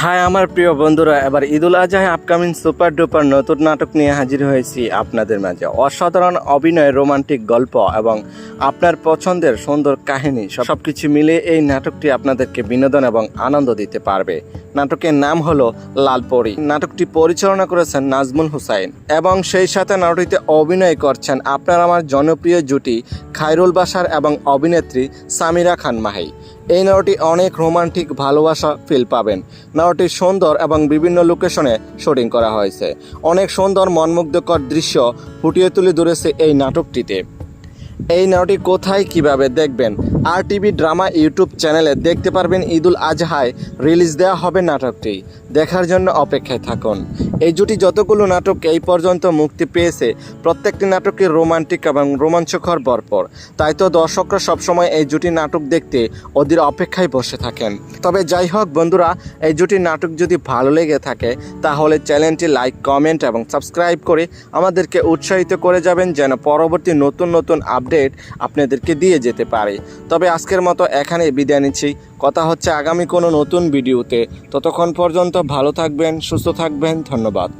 High আমার প্রিয় বন্ধুরা, এবার ঈদুল আজহায় আপকামিং সুপার ডুপার নতুন নাটক নিয়ে হাজির হয়েছি আপনাদের মাঝে। অসাধারণ অভিনয়, রোমান্টিক গল্প এবং আপনার পছন্দের সুন্দর কাহিনী সবকিছু মিলে এই নাটকটি আপনাদেরকে বিনোদন এবং আনন্দ দিতে পারবে। নাটকের নাম হলো লালপরি। নাটকটি পরিচালনা করেছেন নাজমুল হুসাইন এবং সেই সাথে নাটকটিতে অভিনয় করছেন আপনার আমার জনপ্রিয় জুটি খায়রুল বাশার এবং অভিনেত্রী সামিরা খান মাহি। এই নাটকটি অনেক রোমান্টিক ভালোবাসা ফিল পাবেন। নাটকটি সুন্দর এবং বিভিন্ন লোকেশনে শুটিং করা হয়েছে। অনেক সুন্দর মনমুগ্ধকর দৃশ্য ফুটিয়ে তুলে ধরেছে এই নাটকটিতে। এই নাটকটি কোথায় কিভাবে দেখবেন? RTV ড্রামা ইউটিউব চ্যানেলে দেখতে পারবেন। ঈদুল আজহায় রিলিজ দেওয়া হবে নাটকটি। দেখার জন্য অপেক্ষায় থাকুন। এই জুটি যতগুলো নাটক এই পর্যন্ত মুক্তি পেয়েছে, প্রত্যেকটি নাটকের রোমান্টিক এবং রোমাঞ্চকর ভরপুর। তাই তো দর্শকরা সবসময় এই জুটি নাটক দেখতে ওদের অপেক্ষায় বসে থাকেন। তবে যাই হোক বন্ধুরা, এই জুটি নাটক যদি ভালো লেগে থাকে তাহলে চ্যানেলটি লাইক, কমেন্ট এবং সাবস্ক্রাইব করে আমাদেরকে উৎসাহিত করে যাবেন, যেন পরবর্তী নতুন নতুন আপডেট আপনাদেরকে দিয়ে যেতে পারে। তবে আজকের মতো এখানে বিদায় নিচ্ছি। কথা হচ্ছে আগামী কোনো নতুন ভিডিওতে। ততক্ষণ পর্যন্ত ভালো থাকবেন, সুস্থ থাকবেন। ধন্যবাদ।